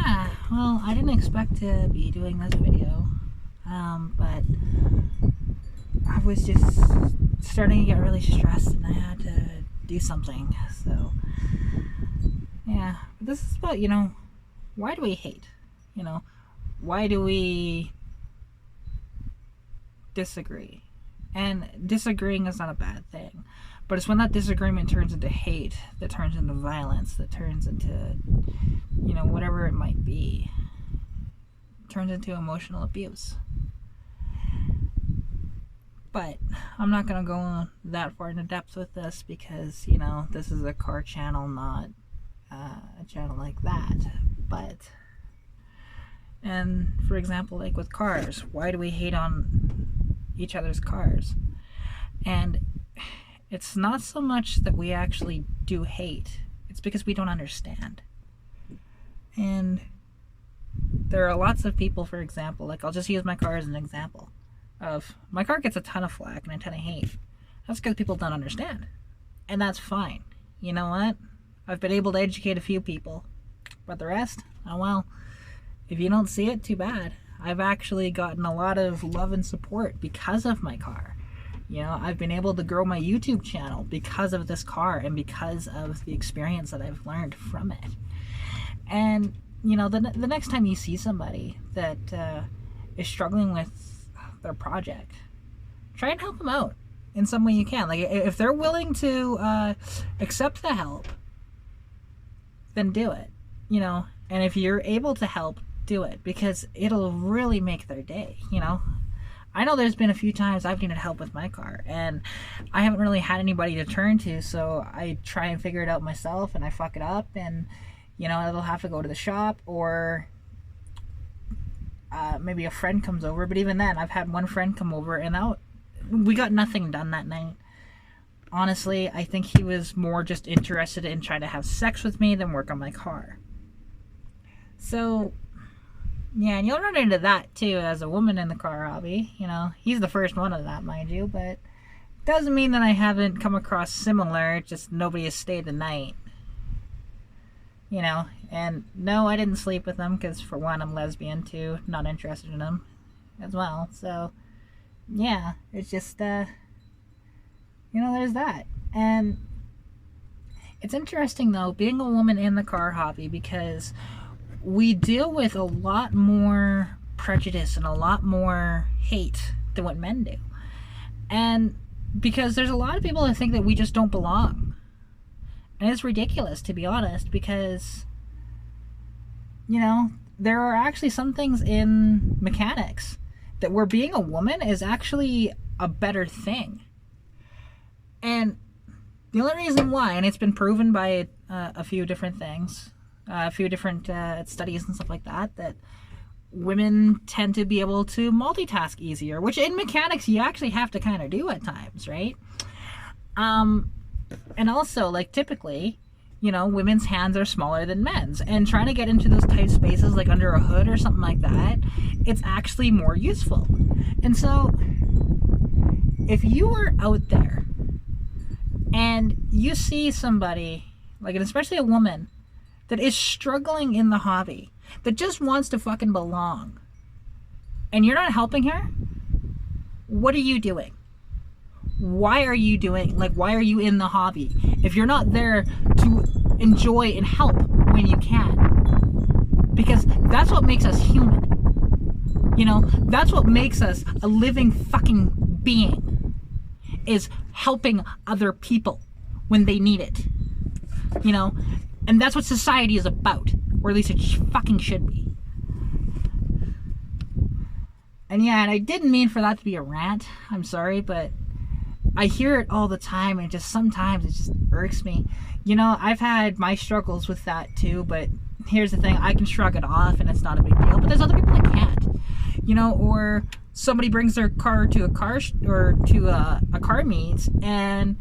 Yeah, well, I didn't expect to be doing this video, but I was just starting to get really stressed and I had to do something. So, yeah, but this is about, why do we hate? Why do we disagree? And disagreeing is not a bad thing, but it's when that disagreement turns into hate, that turns into violence, that turns into, whatever it might be, turns into emotional abuse. But I'm not going to go that far into depth with this because, this is a car channel, not a channel like that. But, and for example, like with cars, why do we hate on each other's cars? And it's not so much that we actually do hate, it's because we don't understand. And there are lots of people, for example, like I'll just use my car as an example of my car gets a ton of flack and a ton of hate. That's because people don't understand, and that's fine. You know what, I've been able to educate a few people, but the rest, oh well, if you don't see it, too bad. I've actually gotten a lot of love and support because of my car. I've been able to grow my YouTube channel because of this car and because of the experience that I've learned from it. And the next time you see somebody that is struggling with their project, try and help them out in some way you can. Like, if they're willing to accept the help, then do it. And if you're able to help, do it, because it'll really make their day. I know there's been a few times I've needed help with my car and I haven't really had anybody to turn to, so I try and figure it out myself and I fuck it up, and it'll have to go to the shop, or maybe a friend comes over. But even then, I've had one friend come over and we got nothing done that night. Honestly, I think he was more just interested in trying to have sex with me than work on my car. So yeah, and you'll run into that too as a woman in the car hobby. He's the first one of that, mind you, but doesn't mean that I haven't come across similar, just nobody has stayed the night. And no, I didn't sleep with him because, for one, I'm lesbian, too, not interested in him as well. So yeah, it's just there's that. And it's interesting though, being a woman in the car hobby, because we deal with a lot more prejudice and a lot more hate than what men do. And because there's a lot of people that think that we just don't belong. And it's ridiculous, to be honest, because, there are actually some things in mechanics that where being a woman is actually a better thing. And the only reason why, and it's been proven by a few different things, a few different studies and stuff like that, that women tend to be able to multitask easier, which in mechanics you actually have to kind of do at times, right? And also, like, typically, women's hands are smaller than men's, and trying to get into those tight spaces, like under a hood or something like that, it's actually more useful. And so if you are out there and you see somebody, like, and especially a woman, that is struggling in the hobby, that just wants to fucking belong, and you're not helping her, what are you doing? Why are you in the hobby if you're not there to enjoy and help when you can? Because that's what makes us human. That's what makes us a living fucking being, is helping other people when they need it. And that's what society is about, or at least it fucking should be. And yeah, and I didn't mean for that to be a rant. I'm sorry, but I hear it all the time, and sometimes it just irks me. I've had my struggles with that too, but here's the thing, I can shrug it off and it's not a big deal, but there's other people that can't. Or somebody brings their car to a car meet, and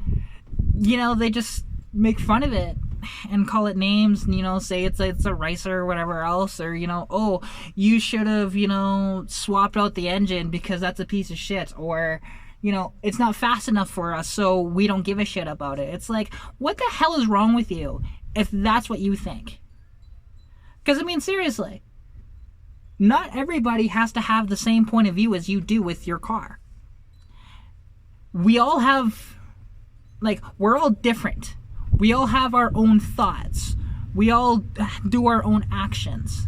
they just make fun of it and call it names, and say it's a ricer or whatever else, or oh, you should have swapped out the engine because that's a piece of shit, or it's not fast enough for us, so we don't give a shit about it. It's like, what the hell is wrong with you if that's what you think? Because, I mean, seriously, not everybody has to have the same point of view as you do with your car. We all have, like, we're all different. We all have our own thoughts. We all do our own actions.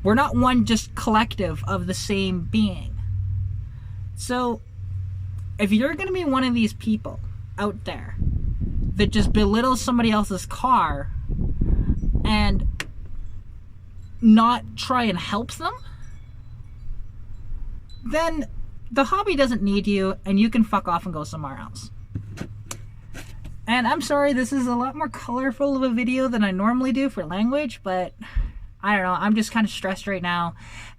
We're not one just collective of the same being. So, if you're going to be one of these people out there that just belittles somebody else's car and not try and help them, then the hobby doesn't need you and you can fuck off and go somewhere else. And I'm sorry, this is a lot more colorful of a video than I normally do for language, but I don't know, I'm just kind of stressed right now,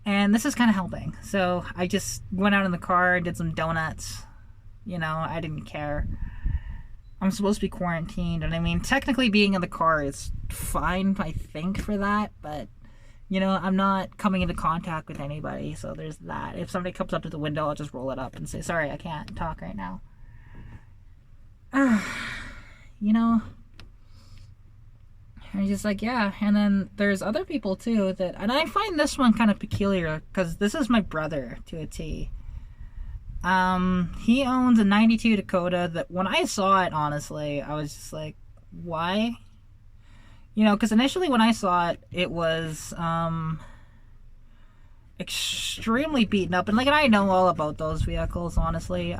and this is kind of helping. So I just went out in the car and did some donuts. You know, I didn't care. I'm supposed to be quarantined, and I mean, technically being in the car is fine, I think, for that, but, you know, I'm not coming into contact with anybody, so there's that. If somebody comes up to the window, I'll just roll it up and say, sorry, I can't talk right now. You know, I'm just like, yeah. And then there's other people too that, and I find this one kind of peculiar because this is my brother to a T. He owns a 92 Dakota that when I saw it, honestly, I was just like, why? You know, because initially when I saw it, it was extremely beaten up, and like, and I know all about those vehicles, honestly.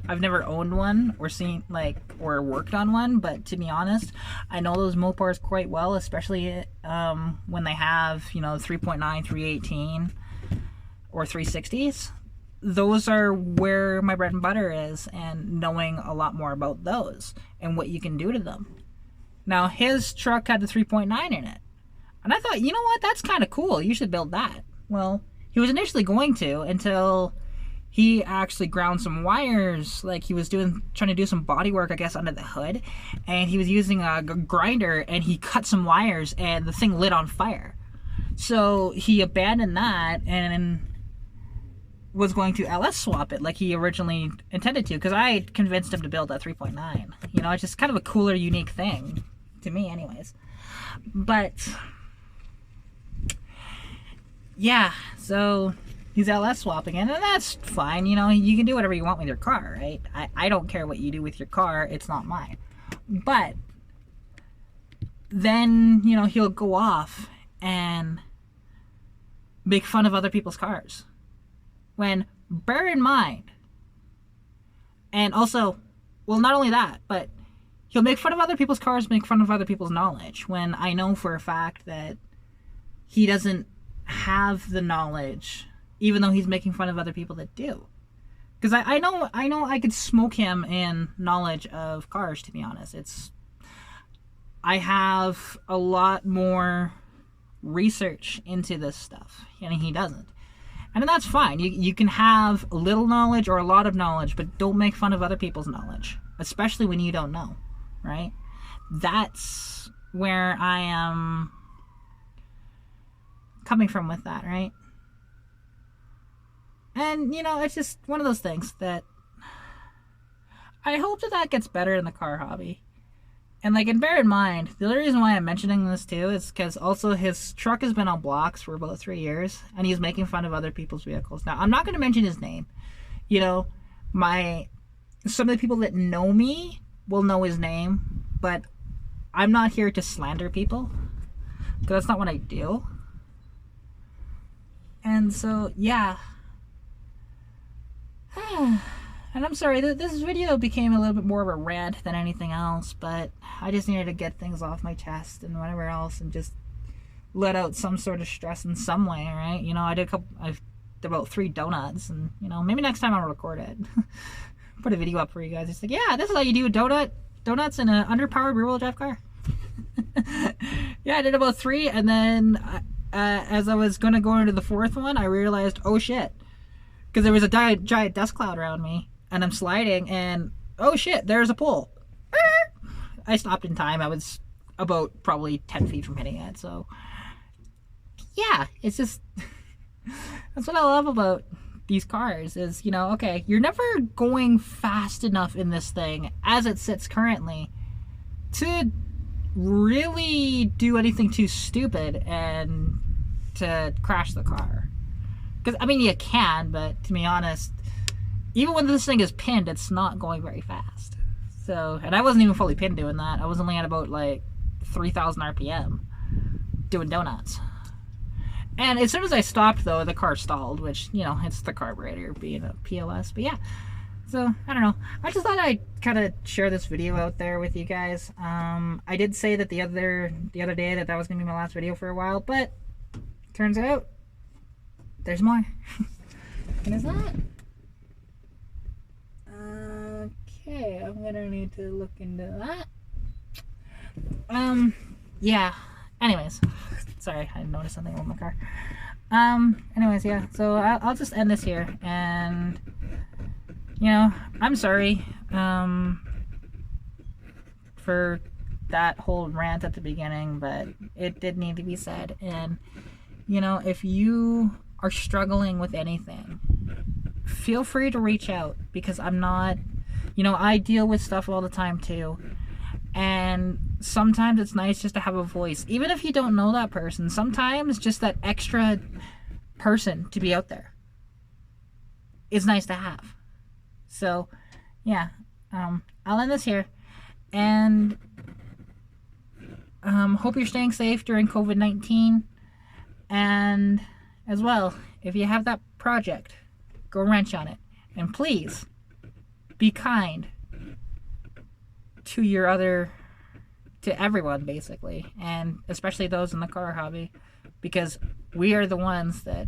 I've never owned one or seen, like, or worked on one, but to be honest, I know those Mopars quite well, especially when they have, you know, 3.9, 318 or 360s. Those are where my bread and butter is, and knowing a lot more about those and what you can do to them. Now, his truck had the 3.9 in it, and I thought, you know what, that's kind of cool, you should build that. Well, he was initially going to, until he actually ground some wires. Like, he was trying to do some body work, I guess, under the hood, and he was using a grinder, and he cut some wires, and the thing lit on fire. So he abandoned that and was going to LS swap it like he originally intended to, because I convinced him to build that 3.9. You know, it's just kind of a cooler, unique thing to me anyways. But yeah, so he's LS swapping it, and that's fine. You know, you can do whatever you want with your car, right? I don't care what you do with your car, it's not mine. But then, you know, he'll go off and make fun of other people's cars. When, bear in mind, and also, well, not only that, but he'll make fun of other people's cars, make fun of other people's knowledge, when I know for a fact that he doesn't have the knowledge, even though he's making fun of other people that do. Because I know I could smoke him in knowledge of cars, to be honest. I have a lot more research into this stuff, and he doesn't. And that's fine. You can have a little knowledge or a lot of knowledge, but don't make fun of other people's knowledge, especially when you don't know, right? That's where I am coming from with that, right? And, you know, it's just one of those things that I hope that gets better in the car hobby. And, like, and bear in mind, the other reason why I'm mentioning this too is because also his truck has been on blocks for about 3 years, and he's making fun of other people's vehicles. Now, I'm not going to mention his name. You know, some of the people that know me will know his name, but I'm not here to slander people, because that's not what I do. And so, yeah. And I'm sorry, this video became a little bit more of a rant than anything else, but I just needed to get things off my chest and whatever else, and just let out some sort of stress in some way, right? You know, I did about 3 donuts, and, you know, maybe next time I'll record it. Put a video up for you guys. It's like, yeah, this is how you do donuts in an underpowered rear-wheel drive car. Yeah, I did about 3, and then as I was going to go into the 4th one, I realized, oh shit, because there was a giant dust cloud around me, and I'm sliding, and oh shit, there's a pole. I stopped in time. I was about probably 10 feet from hitting it. So yeah, it's just that's what I love about these cars is, you know, okay, you're never going fast enough in this thing as it sits currently to really do anything too stupid and to crash the car. Because, I mean, you can, but to be honest, even when this thing is pinned, it's not going very fast. So, and I wasn't even fully pinned doing that. I was only at about like 3,000 RPM doing donuts. And as soon as I stopped, though, the car stalled, which, you know, it's the carburetor being a POS. But yeah, so I don't know. I just thought I'd kind of share this video out there with you guys. I did say that the other day that was going to be my last video for a while, but turns out there's more. And is that? Okay, I'm gonna need to look into that. Yeah. Anyways, sorry, I noticed something with my car. Anyways, yeah. So I'll just end this here, and you know, I'm sorry for that whole rant at the beginning, but it did need to be said. And you know, if you are struggling with anything, feel free to reach out, because I'm not, you know, I deal with stuff all the time too, and sometimes it's nice just to have a voice, even if you don't know that person. Sometimes just that extra person to be out there is nice to have. So yeah, I'll end this here, and hope you're staying safe during COVID-19. And as well, if you have that project, go wrench on it, and please be kind to everyone, basically, and especially those in the car hobby, because we are the ones that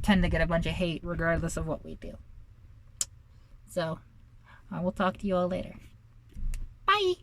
tend to get a bunch of hate regardless of what we do. So I will talk to you all later. Bye.